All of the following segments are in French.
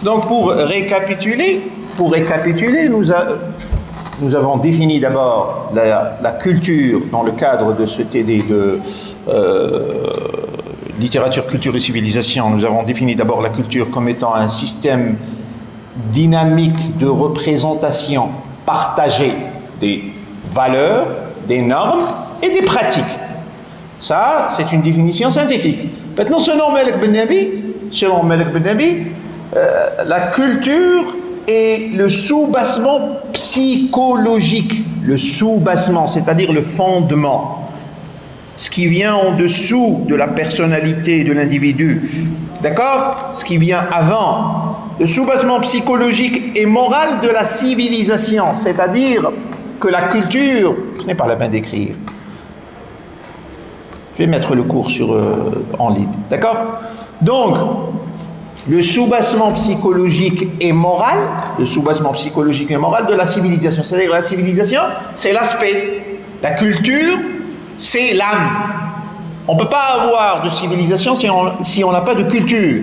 Donc pour récapituler, nous avons défini d'abord la culture dans le cadre de ce TD de littérature, culture et civilisation. Nous avons défini d'abord la culture comme étant un système dynamique de représentation partagée des valeurs, des normes et des pratiques. Ça, c'est une définition synthétique. Maintenant, selon Malik Ben Nabi, la culture est le sous-bassement psychologique. Le sous-bassement, c'est-à-dire le fondement. Ce qui vient en dessous de la personnalité de l'individu. D'accord? Ce qui vient avant. Le sous-bassement psychologique et moral de la civilisation. C'est-à-dire que la culture, ce n'est pas la peine d'écrire. Je vais mettre le cours en ligne. D'accord? Donc, le sous-bassement psychologique et moral, de la civilisation. C'est-à-dire que la civilisation, c'est l'aspect. La culture, c'est l'âme. On ne peut pas avoir de civilisation si on n'a pas de culture.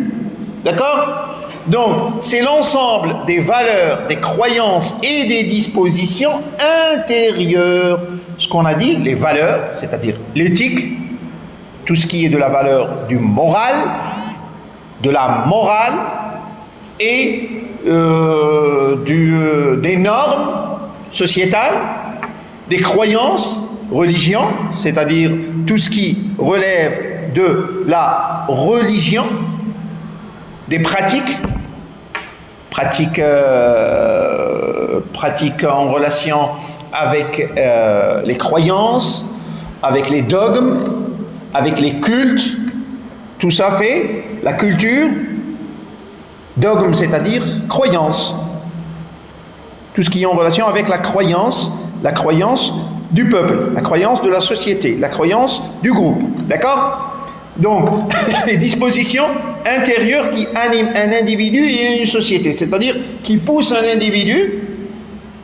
D'accord? Donc, c'est l'ensemble des valeurs, des croyances et des dispositions intérieures. Ce qu'on a dit, les valeurs, c'est-à-dire l'éthique, tout ce qui est de la valeur du moral, de la morale et des normes sociétales, des croyances, religion, c'est-à-dire tout ce qui relève de la religion, des pratiques en relation avec les croyances, avec les dogmes, avec les cultes. Tout ça fait la culture. Dogme, c'est-à-dire croyance. Tout ce qui est en relation avec la croyance du peuple, la croyance de la société, la croyance du groupe. D'accord? Donc, les dispositions intérieures qui animent un individu et une société, c'est-à-dire qui poussent un individu,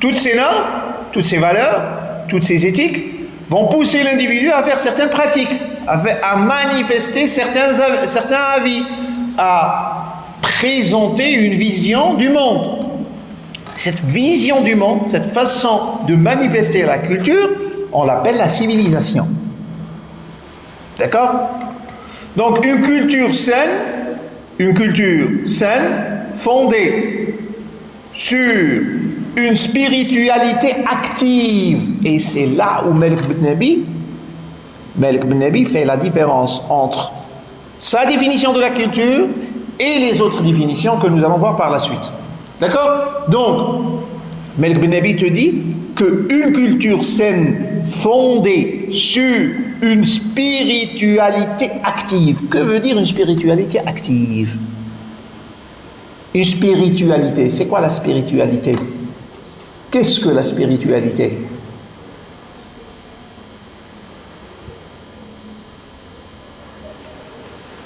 toutes ces normes, toutes ces valeurs, toutes ces éthiques, vont pousser l'individu à faire certaines pratiques, à manifester certains avis, à présenter une vision du monde. Cette vision du monde, cette façon de manifester la culture, on l'appelle la civilisation. D'accord? Donc une culture saine, fondée sur une spiritualité active. Et c'est là où Malik Ben Nabi fait la différence entre sa définition de la culture et les autres définitions que nous allons voir par la suite. D'accord? Donc, Malik Ben Nabi te dit qu'une culture saine fondée sur une spiritualité active. Que veut dire une spiritualité active? Une spiritualité, c'est quoi la spiritualité? Qu'est-ce que la spiritualité?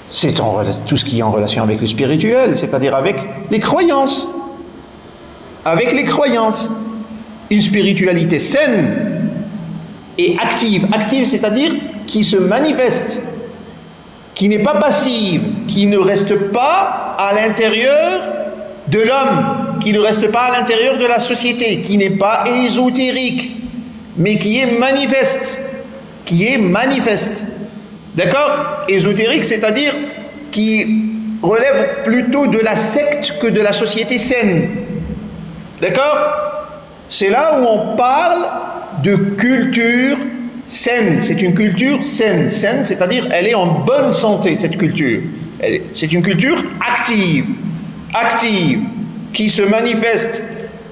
C'est tout ce qui est en relation avec le spirituel, c'est-à-dire avec les croyances. Avec les croyances. Une spiritualité saine et active. Active, c'est-à-dire qui se manifeste, qui n'est pas passive, qui ne reste pas à l'intérieur de l'homme, qui ne reste pas à l'intérieur de la société, qui n'est pas ésotérique, mais qui est manifeste. D'accord? Ésotérique, c'est-à-dire qui relève plutôt de la secte que de la société saine. D'accord? C'est là où on parle de culture saine. C'est une culture saine. Saine, c'est-à-dire elle est en bonne santé, cette culture. C'est une culture active, qui se manifeste.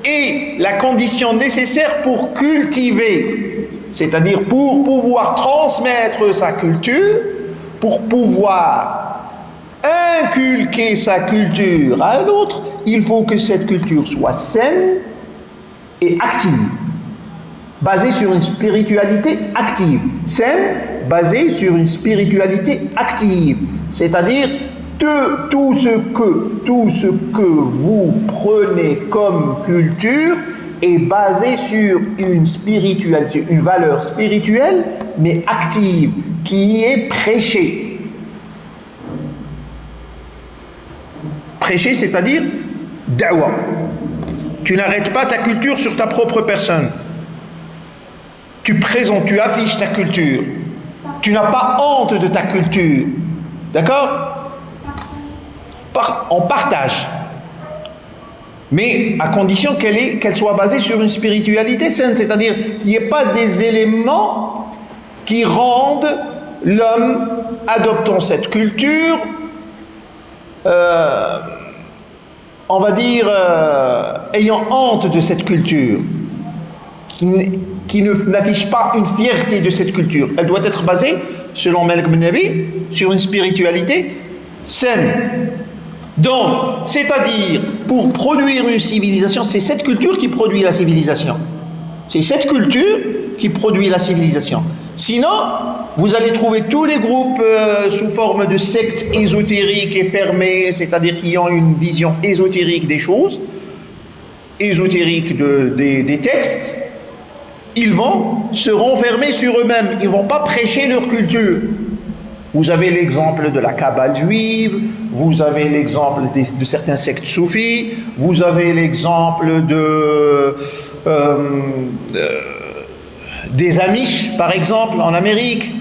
Et la condition nécessaire pour cultiver, c'est-à-dire pour pouvoir transmettre sa culture, pour pouvoir inculquer sa culture à l'autre, il faut que cette culture soit saine et active, basée sur une spiritualité active. Saine, basée sur une spiritualité active, c'est-à-dire tout ce que vous prenez comme culture est basé sur une spiritualité, une valeur spirituelle, mais active, qui est prêchée. Prêcher, c'est-à-dire da'wa. Tu n'arrêtes pas ta culture sur ta propre personne. Tu présentes, tu affiches ta culture. Tu n'as pas honte de ta culture. D'accord? On partage. Mais à condition qu'elle soit basée sur une spiritualité saine, c'est-à-dire qu'il n'y ait pas des éléments qui rendent l'homme adoptant cette culture, on va dire, ayant honte de cette culture, qui n'affiche pas une fierté de cette culture. Elle doit être basée, selon Malik ibn Nabi, sur une spiritualité saine. Donc, c'est-à-dire, pour produire une civilisation, c'est cette culture qui produit la civilisation. C'est cette culture qui produit la civilisation. Sinon, vous allez trouver tous les groupes sous forme de sectes ésotériques et fermées, c'est-à-dire qui ont une vision ésotérique des choses, ésotérique des textes. Ils vont se renfermer sur eux-mêmes, ils ne vont pas prêcher leur culture. Vous avez l'exemple de la Kabbale juive, vous avez l'exemple de certains sectes soufis, vous avez l'exemple des Amish, par exemple, en Amérique.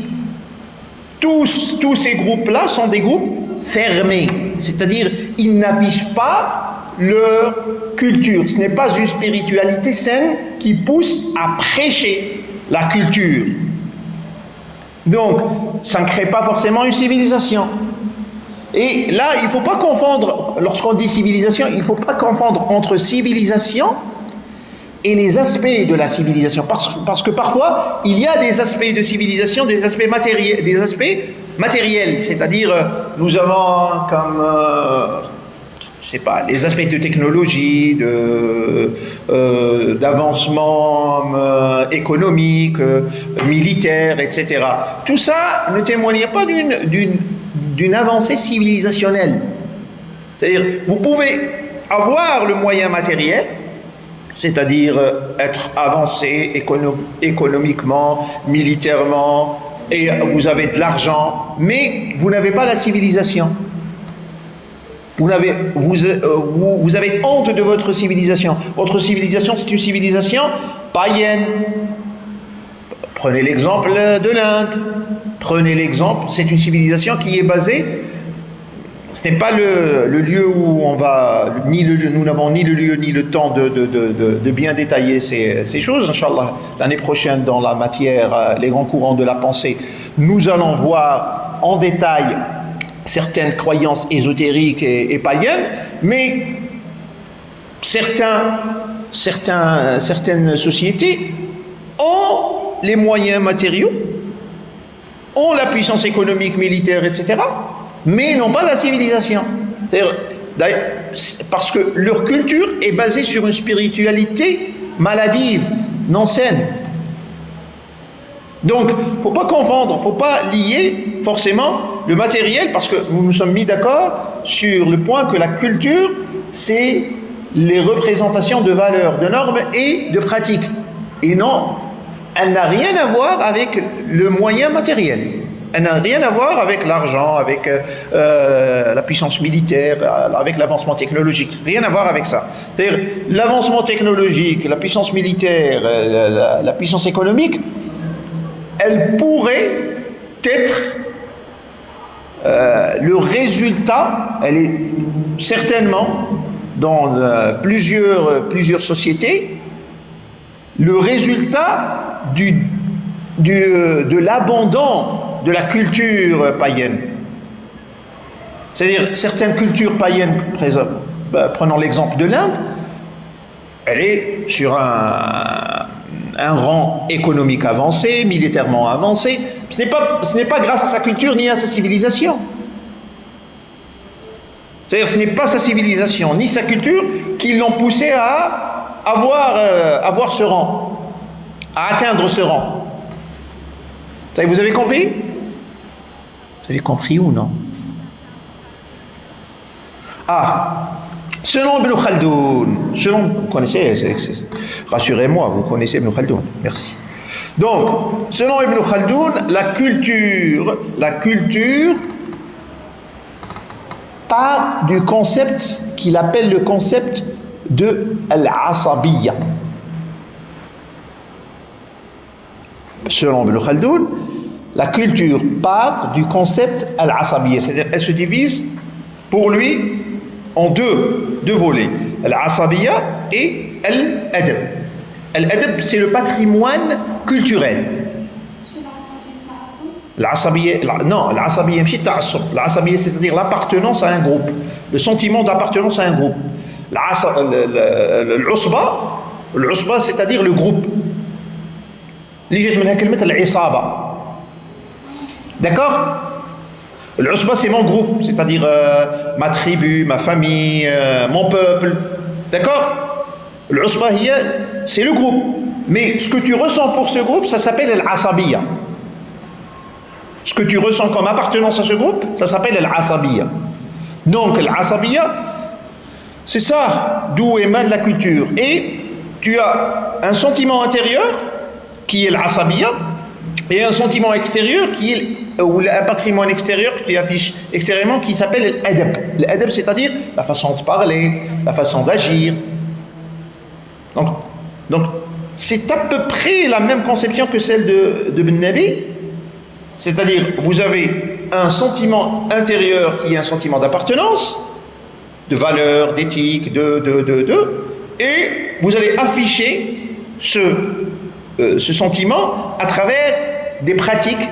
Tous ces groupes-là sont des groupes fermés, c'est-à-dire ils n'affichent pas leur culture. Ce n'est pas une spiritualité saine qui pousse à prêcher la culture. Donc, ça ne crée pas forcément une civilisation. Et là, il ne faut pas confondre, lorsqu'on dit civilisation, il ne faut pas confondre entre civilisation et les aspects de la civilisation. Parce que parfois, il y a des aspects de civilisation, des aspects matériels. C'est-à-dire, nous avons comme, je sais pas, les aspects de technologie, d'avancement économique, militaire, etc. Tout ça ne témoigne pas d'une avancée civilisationnelle. C'est-à-dire, vous pouvez avoir le moyen matériel, c'est-à-dire être avancé économiquement, militairement, et vous avez de l'argent, mais vous n'avez pas la civilisation. Vous avez honte de votre civilisation. Votre civilisation, c'est une civilisation païenne. Prenez l'exemple de l'Inde. Prenez l'exemple, c'est une civilisation qui est basée. Ce n'est pas le lieu où on va, nous n'avons ni le lieu ni le temps de bien détailler ces choses. Inch'Allah, l'année prochaine, dans la matière, les grands courants de la pensée, nous allons voir en détail certaines croyances ésotériques et païennes, mais certaines sociétés ont les moyens matériaux, ont la puissance économique, militaire, etc., mais n'ont pas la civilisation. Parce que leur culture est basée sur une spiritualité maladive, non saine. Donc, il ne faut pas confondre, il ne faut pas lier forcément le matériel, parce que nous nous sommes mis d'accord sur le point que la culture, c'est les représentations de valeurs, de normes et de pratiques. Et non, elle n'a rien à voir avec le moyen matériel. Elle n'a rien à voir avec l'argent, avec la puissance militaire, avec l'avancement technologique. Rien à voir avec ça. C'est-à-dire, l'avancement technologique, la puissance militaire, la puissance économique, elle pourrait être le résultat, elle est certainement dans plusieurs sociétés, le résultat de l'abandon de la culture païenne. C'est-à-dire, certaines cultures païennes, prenons l'exemple de l'Inde, elle est sur un rang économique avancé, militairement avancé. Ce n'est pas grâce à sa culture ni à sa civilisation. C'est-à-dire, ce n'est pas sa civilisation ni sa culture qui l'ont poussé à avoir ce rang, à atteindre ce rang. Vous avez compris? Vous avez compris ou non? Selon Ibn Khaldoun, vous connaissez, rassurez-moi, vous connaissez Ibn Khaldoun, merci. Donc, selon Ibn Khaldoun, la culture part du concept qu'il appelle le concept de al-asabiyya. Selon Ibn Khaldoun, la culture part du concept al-asabiyya, c'est-à-dire elle se divise pour lui en deux volets, al-asabiyya et al-adab. Al-adab, c'est le patrimoine culturel. L'asabiyya, non, l'asabiyya, l'asabiyya, c'est-à-dire l'appartenance à un groupe, le sentiment d'appartenance à un groupe. L'usba, c'est-à-dire le groupe. D'accord? L'usba, c'est mon groupe, c'est-à-dire ma tribu, ma famille, mon peuple. D'accord? L'usba, c'est le groupe. Mais ce que tu ressens pour ce groupe, ça s'appelle l'asabiyya. Ce que tu ressens comme appartenance à ce groupe, ça s'appelle l'asabiyya. Donc l'asabiyya, c'est ça d'où émane la culture. Et tu as un sentiment intérieur qui est l'asabiyya et un sentiment extérieur qui est, ou un patrimoine extérieur que tu affiches extérieurement qui s'appelle l'adab. L'adab, c'est-à-dire la façon de parler, la façon d'agir. Donc c'est à peu près la même conception que celle de Ben Nabi. C'est-à-dire, vous avez un sentiment intérieur qui est un sentiment d'appartenance, de valeur, d'éthique, et vous allez afficher ce sentiment à travers des pratiques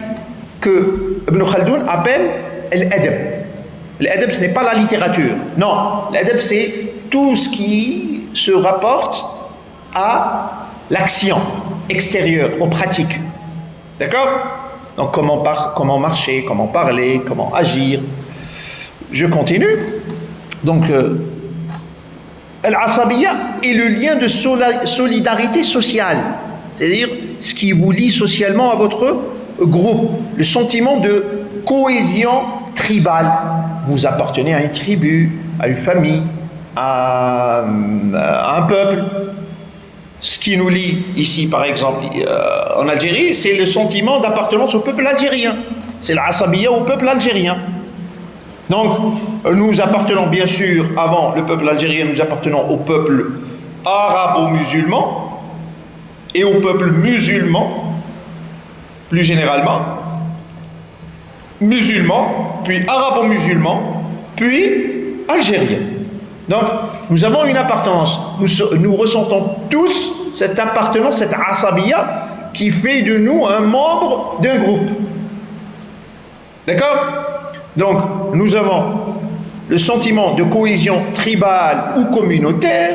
que Ibn Khaldoun appelle l'adab. L'adab, ce n'est pas la littérature. Non, l'adab, c'est tout ce qui se rapporte à l'action extérieure, aux pratiques. D'accord ? Donc comment marcher, comment parler, comment agir. Je continue. Donc al-asabiyya est le lien de solidarité sociale, c'est-à-dire ce qui vous lie socialement à votre groupe, le sentiment de cohésion tribale. Vous appartenez à une tribu, à une famille, à un peuple. Ce qui nous lie ici, par exemple, en Algérie, c'est le sentiment d'appartenance au peuple algérien. C'est l'asabiyya au peuple algérien. Donc, nous appartenons bien sûr, avant le peuple algérien, nous appartenons au peuple arabo-musulman et au peuple musulman, plus généralement, musulman, puis arabo-musulman, puis algérien. Donc, nous avons une appartenance. Nous ressentons tous cette appartenance, cette asabiyya qui fait de nous un membre d'un groupe. D'accord? Donc, nous avons le sentiment de cohésion tribale ou communautaire.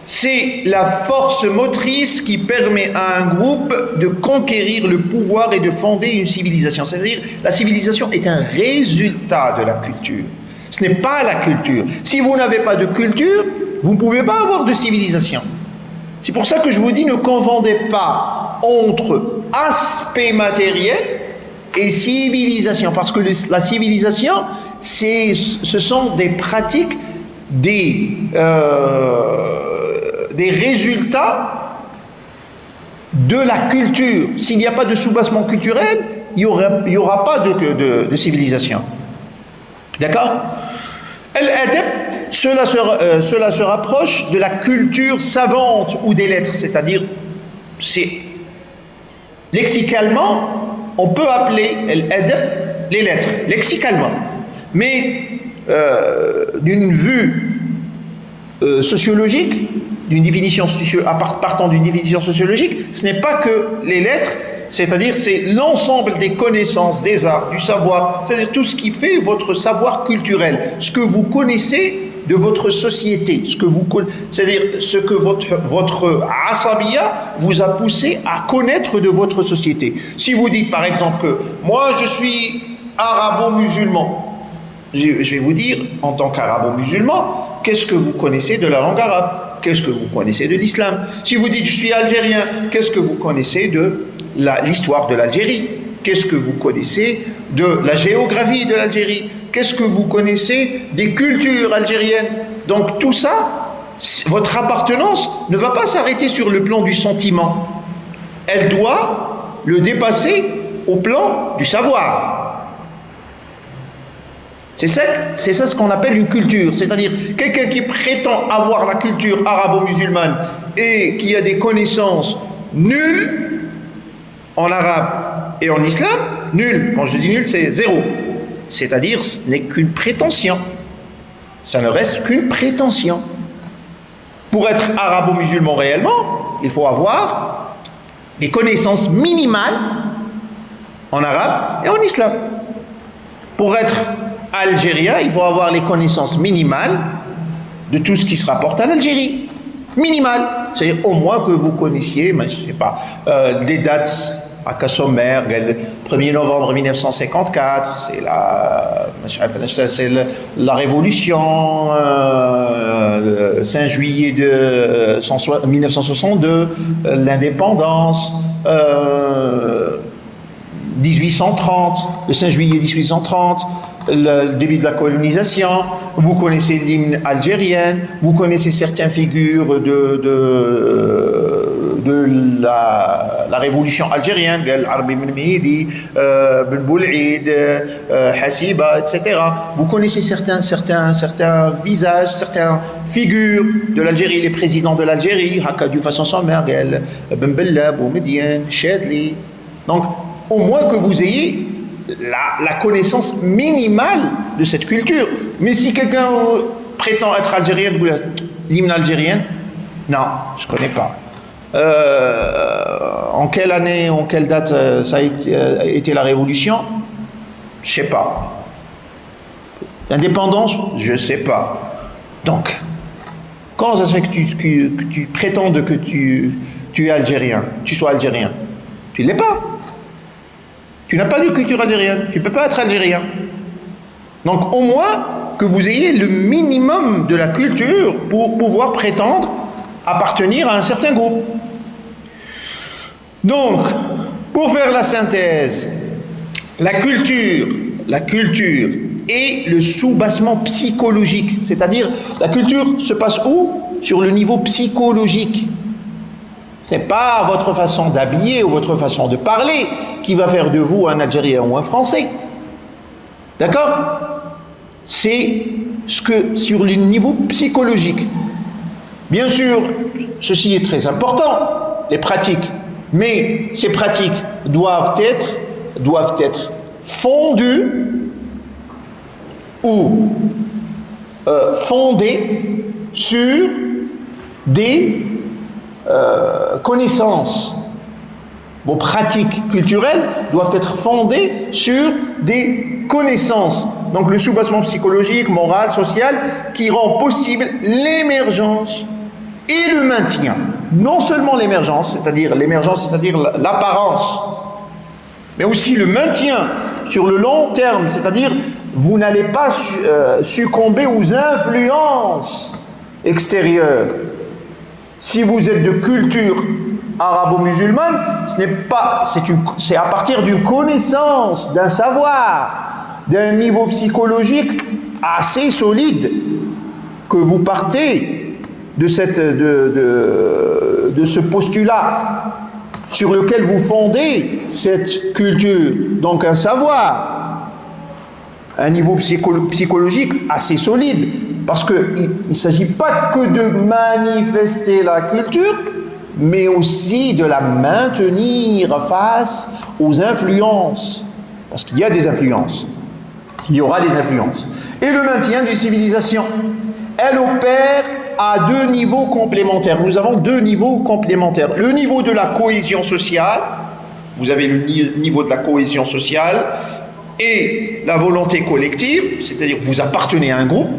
C'est la force motrice qui permet à un groupe de conquérir le pouvoir et de fonder une civilisation. C'est-à-dire, la civilisation est un résultat de la culture. Ce n'est pas la culture. Si vous n'avez pas de culture, vous ne pouvez pas avoir de civilisation. C'est pour ça que je vous dis, ne confondez pas entre aspect matériel et civilisation. Parce que la civilisation, ce sont des pratiques, des résultats de la culture. S'il n'y a pas de soubassement culturel, il n'y aura pas de civilisation. D'accord? Al-adab, cela se rapproche de la culture savante ou des lettres, c'est-à-dire, lexicalement, on peut appeler al-adab les lettres, lexicalement. Mais d'une vue sociologique, partant d'une définition sociologique, ce n'est pas que les lettres, c'est-à-dire c'est l'ensemble des connaissances, des arts, du savoir, c'est-à-dire tout ce qui fait votre savoir culturel, ce que vous connaissez de votre société, c'est-à-dire ce que votre asabiyya vous a poussé à connaître de votre société. Si vous dites par exemple que moi je suis arabo-musulman, je vais vous dire en tant qu'arabo-musulman, qu'est-ce que vous connaissez de la langue arabe? Qu'est-ce que vous connaissez de l'islam? Si vous dites je suis algérien, qu'est-ce que vous connaissez de l'histoire de l'Algérie? Qu'est-ce que vous connaissez de la géographie de l'Algérie? Qu'est-ce que vous connaissez des cultures algériennes? Donc tout ça, votre appartenance ne va pas s'arrêter sur le plan du sentiment. Elle doit le dépasser au plan du savoir. C'est ça ce qu'on appelle une culture, c'est-à-dire quelqu'un qui prétend avoir la culture arabo-musulmane et qui a des connaissances nulles en arabe et en islam, nul, quand je dis nul, c'est zéro. C'est-à-dire, ce n'est qu'une prétention. Ça ne reste qu'une prétention. Pour être arabo-musulman réellement, il faut avoir des connaissances minimales en arabe et en islam. Pour être algérien, il faut avoir les connaissances minimales de tout ce qui se rapporte à l'Algérie. Minimales. C'est-à-dire au moins que vous connaissiez, je ne sais pas, des dates à Kassomer, le 1er novembre 1954, c'est la révolution, 5 juillet de 1962, l'indépendance, 1830, le 5 juillet 1830, le début de la colonisation. Vous connaissez l'hymne algérien, vous connaissez certaines figures de la révolution algérienne, Arbi Ben Mehdi, Ben Boul'id, Hassiba, etc. Vous connaissez certains visages, certaines figures de l'Algérie, les présidents de l'Algérie, Hakadou Fasson Sommergel, Ben Bella, Boumedienne, Chedli. Donc, au moins que vous ayez la connaissance minimale de cette culture. Mais si quelqu'un prétend être algérien, l'hymne algérien, non, je ne connais pas. En quelle année, en quelle date ça a été la révolution? Je ne sais pas. L'indépendance? Je ne sais pas. Donc, comment ça se fait que tu prétendes que tu es algérien, tu sois algérien? Tu ne l'es pas. Tu n'as pas de culture algérienne, tu ne peux pas être algérien. Donc au moins que vous ayez le minimum de la culture pour pouvoir prétendre appartenir à un certain groupe. Donc, pour faire la synthèse, la culture est le soubassement psychologique, c'est-à-dire la culture se passe où? Sur le niveau psychologique. Ce n'est pas votre façon d'habiller ou votre façon de parler qui va faire de vous un Algérien ou un Français. D'accord? C'est sur le niveau psychologique. Bien sûr, ceci est très important, les pratiques. Mais ces pratiques doivent être fondues ou fondées sur des connaissances. Vos pratiques culturelles doivent être fondées sur des connaissances. Donc le soubassement psychologique, moral, social, qui rend possible l'émergence et le maintien. Non seulement l'émergence, c'est-à-dire l'apparence, mais aussi le maintien sur le long terme, c'est-à-dire vous n'allez pas succomber aux influences extérieures. Si vous êtes de culture arabo-musulmane, c'est à partir d'une connaissance, d'un savoir, d'un niveau psychologique assez solide que vous partez de ce postulat sur lequel vous fondez cette culture. Donc un savoir, un niveau psychologique assez solide. Parce qu'il ne s'agit pas que de manifester la culture, mais aussi de la maintenir face aux influences. Parce qu'il y a des influences. Il y aura des influences. Et le maintien d'une civilisation. Elle opère à deux niveaux complémentaires. Nous avons deux niveaux complémentaires. Le niveau de la cohésion sociale. Vous avez le niveau de la cohésion sociale et la volonté collective, c'est-à-dire que vous appartenez à un groupe.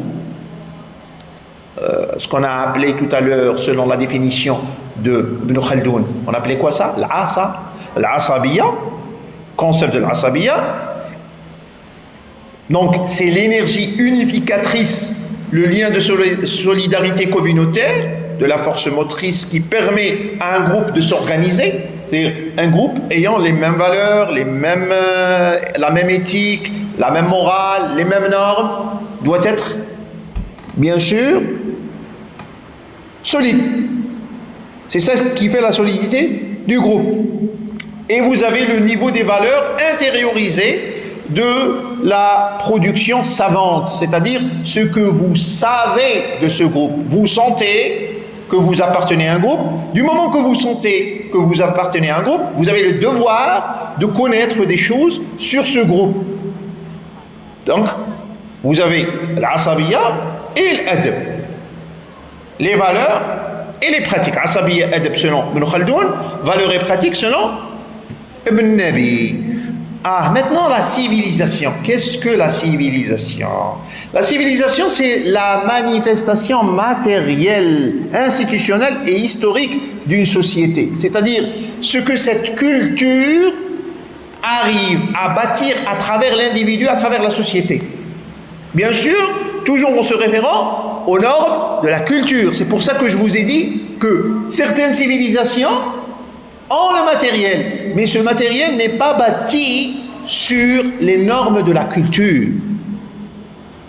Ce qu'on a appelé tout à l'heure, selon la définition de Ibn Khaldoun, on appelait quoi ça? L'asabiyya, concept de l'asabiyya. Donc c'est l'énergie unificatrice, le lien de solidarité communautaire, de la force motrice qui permet à un groupe de s'organiser. C'est-à-dire un groupe ayant les mêmes valeurs, la même éthique, la même morale, les mêmes normes, doit être, bien sûr, solide. C'est ça qui fait la solidité du groupe. Et vous avez le niveau des valeurs intériorisées de la production savante, c'est-à-dire ce que vous savez de ce groupe. Vous sentez que vous appartenez à un groupe. Du moment que vous sentez que vous appartenez à un groupe, vous avez le devoir de connaître des choses sur ce groupe. Donc, vous avez l'asabiyya et l'adab, les valeurs et les pratiques. Asabiyya, adab selon Ibn Khaldoun, valeurs et pratiques selon Ibn Nabi. Ah, maintenant la civilisation. Qu'est-ce que la civilisation? La civilisation, c'est la manifestation matérielle, institutionnelle et historique d'une société. C'est-à-dire ce que cette culture arrive à bâtir à travers l'individu, à travers la société. Bien sûr, toujours en se référant aux normes de la culture. C'est pour ça que je vous ai dit que certaines civilisations ont le matériel, mais ce matériel n'est pas bâti sur les normes de la culture.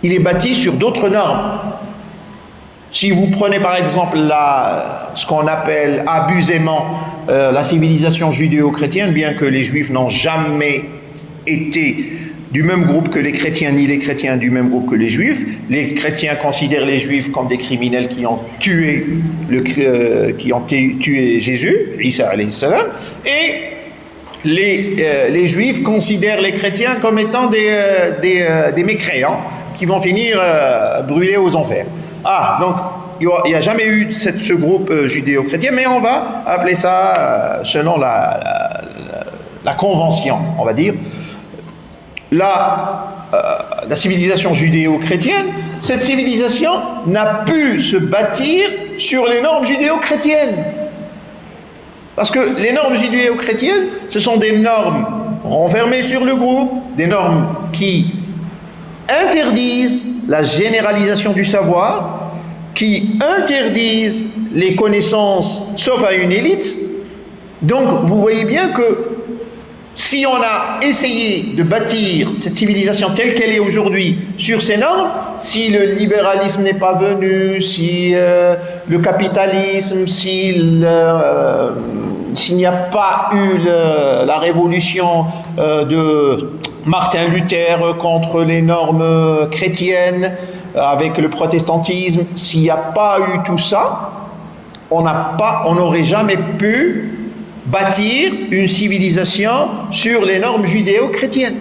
Il est bâti sur d'autres normes. Si vous prenez par exemple ce qu'on appelle abusément la civilisation judéo-chrétienne, bien que les juifs n'ont jamais été du même groupe que les chrétiens, ni les chrétiens du même groupe que les juifs. Les chrétiens considèrent les juifs comme des criminels qui ont tué Jésus, Isa alayhi salam, et les juifs considèrent les chrétiens comme étant des mécréants qui vont finir brûlés aux enfers. Ah, donc il n'y a jamais eu ce groupe judéo-chrétien, mais on va appeler ça selon la convention, on va dire. La civilisation judéo-chrétienne, cette civilisation n'a pu se bâtir sur les normes judéo-chrétiennes. Parce que les normes judéo-chrétiennes, ce sont des normes renfermées sur le groupe, des normes qui interdisent la généralisation du savoir, qui interdisent les connaissances sauf à une élite. Donc vous voyez bien que si on a essayé de bâtir cette civilisation telle qu'elle est aujourd'hui sur ces normes, si le libéralisme n'est pas venu, si le capitalisme, s'il n'y a pas eu la révolution de Martin Luther contre les normes chrétiennes, avec le protestantisme, s'il n'y a pas eu tout ça, on n'aurait jamais pu bâtir une civilisation sur les normes judéo-chrétiennes.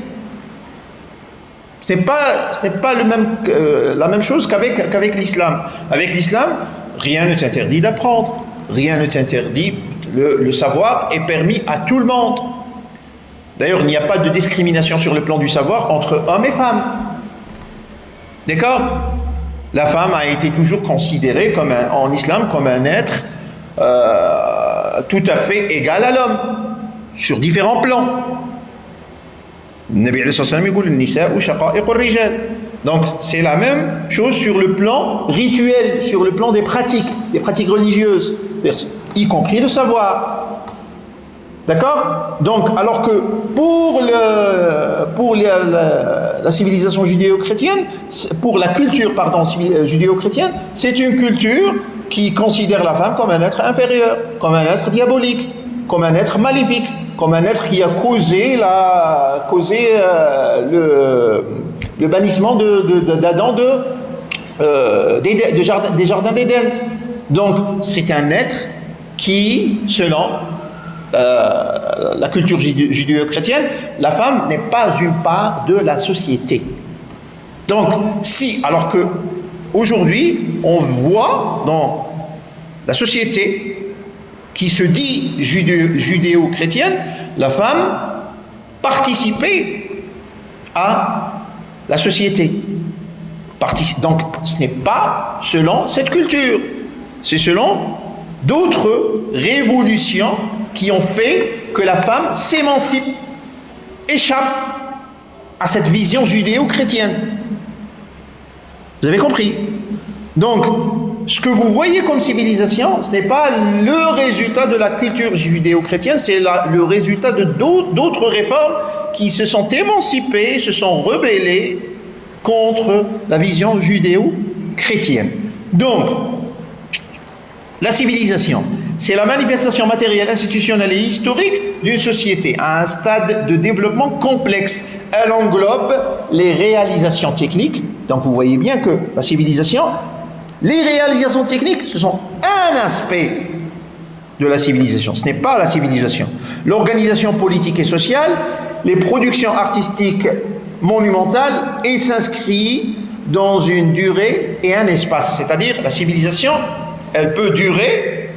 Ce n'est pas la même chose qu'avec l'islam. Avec l'islam, rien ne t'interdit d'apprendre, rien ne t'interdit, le savoir est permis à tout le monde. D'ailleurs, il n'y a pas de discrimination sur le plan du savoir entre hommes et femmes. D'accord? La femme a été toujours considérée en islam comme un être tout à fait égal à l'homme, sur différents plans. Nabi alayhi salam dit Nisa'u shaqa'iqur rijal. Donc c'est la même chose sur le plan rituel, sur le plan des pratiques religieuses, y compris le savoir. D'accord? Donc alors que pour la civilisation judéo-chrétienne, pour la culture judéo-chrétienne, c'est une culture qui considère la femme comme un être inférieur, comme un être diabolique, comme un être maléfique, comme un être qui a causé le bannissement d'Adam des jardins d'Éden. Donc c'est un être qui, selon la culture judéo-chrétienne, la femme n'est pas une part de la société. Donc alors que aujourd'hui, on voit dans la société qui se dit judéo-chrétienne, la femme participer à la société. Donc, ce n'est pas selon cette culture, c'est selon d'autres révolutions qui ont fait que la femme s'émancipe, échappe à cette vision judéo-chrétienne. Vous avez compris? Donc, ce que vous voyez comme civilisation, ce n'est pas le résultat de la culture judéo-chrétienne, c'est le résultat de d'autres réformes qui se sont émancipées, se sont rebellées contre la vision judéo-chrétienne. Donc, la civilisation, C'est la manifestation matérielle, institutionnelle et historique d'une société à un stade de développement complexe. Elle englobe les réalisations techniques. Donc vous voyez bien que la civilisation, les réalisations techniques, ce sont un aspect de la civilisation. Ce n'est pas la civilisation. L'organisation politique et sociale, les productions artistiques monumentales et s'inscrit dans une durée et un espace. C'est-à-dire la civilisation, elle peut durer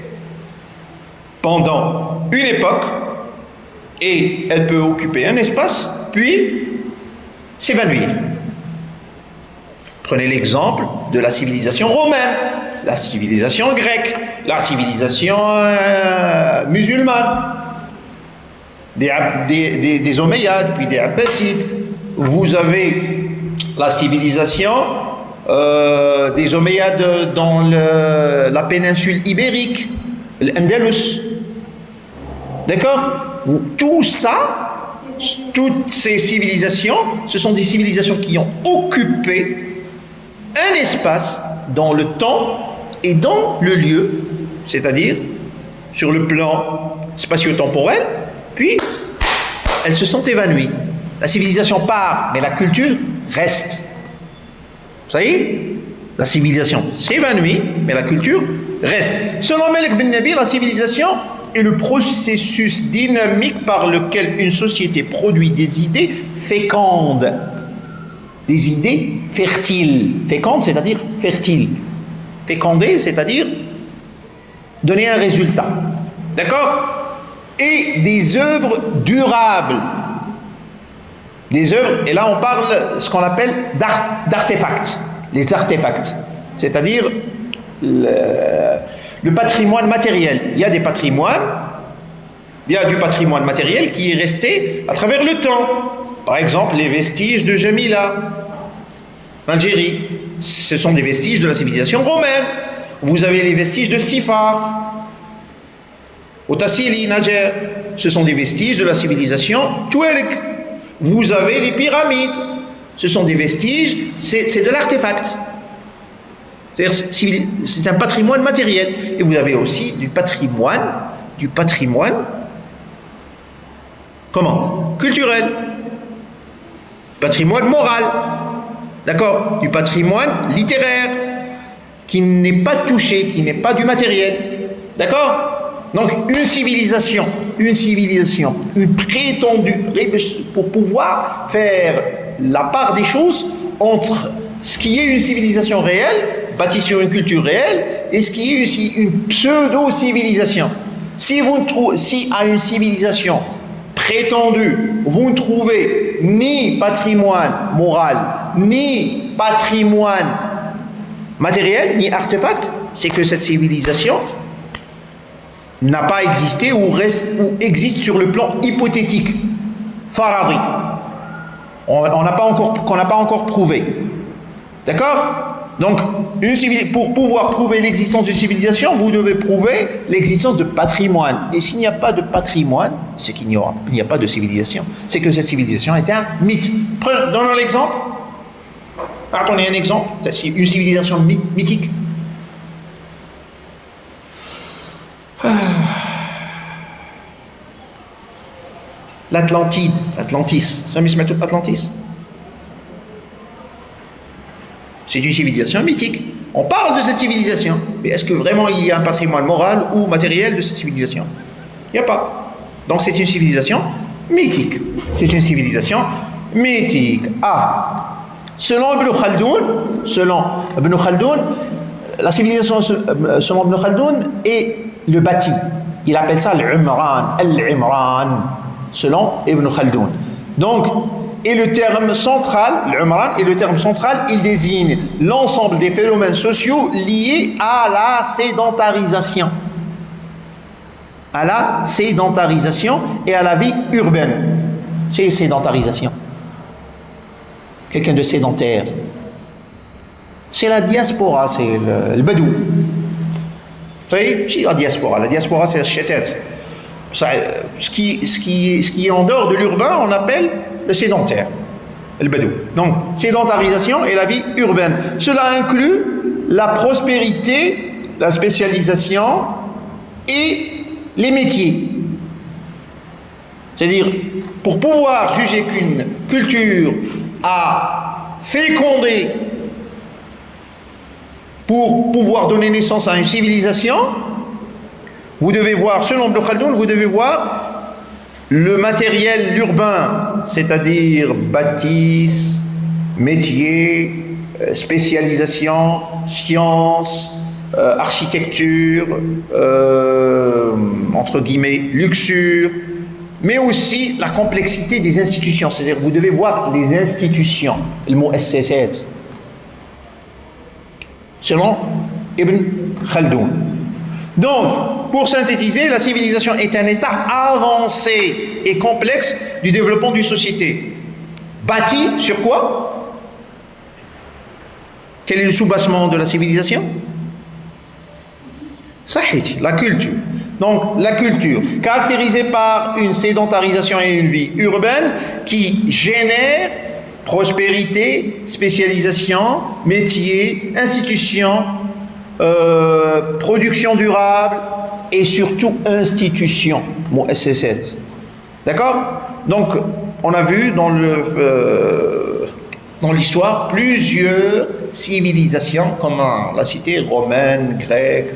pendant une époque et elle peut occuper un espace puis s'évanouir. Prenez l'exemple de la civilisation romaine, la civilisation grecque, la civilisation musulmane, des Omeyyades, puis des Abbassides. Vous avez la civilisation des Omeyyades dans la péninsule ibérique, l'Andalus. D'accord? Tout ça, toutes ces civilisations, ce sont des civilisations qui ont occupé un espace dans le temps et dans le lieu, c'est-à-dire sur le plan spatio-temporel, puis elles se sont évanouies. La civilisation part, mais la culture reste. Vous savez? La civilisation s'évanouit, mais la culture reste. Selon Malik bin Nabi, la civilisation est le processus dynamique par lequel une société produit des idées fécondes, des idées fertiles. Fécondes, c'est-à-dire fertiles. Féconder, c'est-à-dire donner un résultat. D'accord? Et des œuvres durables. Des œuvres, et là on parle ce qu'on appelle d'artefacts. Les artefacts, c'est-à-dire le patrimoine matériel. Il y a du patrimoine matériel qui est resté à travers le temps. Par exemple, les vestiges de Jamila, en Algérie, ce sont des vestiges de la civilisation romaine. Vous avez les vestiges de Sifar, au Tassili, Najer, ce sont des vestiges de la civilisation touareg. Vous avez les pyramides, ce sont des vestiges, c'est de l'artefact. C'est un patrimoine matériel. Et vous avez aussi du patrimoine, comment? Culturel. Patrimoine moral. D'accord? Du patrimoine littéraire, qui n'est pas touché, qui n'est pas du matériel. D'accord? Donc une civilisation, une prétendue, pour pouvoir faire la part des choses entre ce qui est une civilisation réelle, bâtie sur une culture réelle, et ce qui est aussi une pseudo-civilisation. Si à une civilisation prétendue, vous ne trouvez ni patrimoine moral, ni patrimoine matériel, ni artefact, c'est que cette civilisation n'a pas existé ou existe sur le plan hypothétique, faradi, qu'on n'a pas encore prouvé. D'accord? Donc, pour pouvoir prouver l'existence d'une civilisation, vous devez prouver l'existence de patrimoine. Et s'il n'y a pas de patrimoine, c'est qu'il n'y a pas de civilisation. C'est que cette civilisation est un mythe. Donnons l'exemple. Attendez un exemple. C'est une civilisation mythique. l'Atlantis. Jamais se mettre Atlantis. C'est une civilisation mythique. On parle de cette civilisation, mais est-ce que vraiment il y a un patrimoine moral ou matériel de cette civilisation? Il n'y a pas. Donc c'est une civilisation mythique. C'est une civilisation mythique. Selon Ibn Khaldoun, la civilisation selon Ibn Khaldoun est le bâti. Il appelle ça Al-Imran, selon Ibn Khaldoun. Donc, et le terme central, l'Umran, et le terme central, il désigne l'ensemble des phénomènes sociaux liés à la sédentarisation. À la sédentarisation et à la vie urbaine. C'est sédentarisation. Quelqu'un de sédentaire. C'est la diaspora, c'est le badou. Vous voyez, c'est la diaspora. La diaspora, c'est le chetet. Ce qui est en dehors de l'urbain, on appelle le sédentaire, le badou. Donc, sédentarisation et la vie urbaine. Cela inclut la prospérité, la spécialisation et les métiers. C'est-à-dire, pour pouvoir juger qu'une culture a fécondé, pour pouvoir donner naissance à une civilisation, vous devez voir, selon Ibn Khaldoun, vous devez voir le matériel urbain, c'est-à-dire bâtisse, métier, spécialisation, sciences, architecture, entre guillemets, luxure, mais aussi la complexité des institutions. C'est-à-dire que vous devez voir les institutions, le mot SCSS, selon Ibn Khaldoun. Donc, pour synthétiser, la civilisation est un état avancé et complexe du développement d'une société. Bâti sur quoi? Quel est le soubassement de la civilisation? Sahih, la culture. Donc, la culture, caractérisée par une sédentarisation et une vie urbaine qui génère prospérité, spécialisation, métier, institutions, production durable et surtout institution, mon SC7. D'accord? Donc, on a vu dans l'histoire plusieurs civilisations, comme la cité romaine, grecque.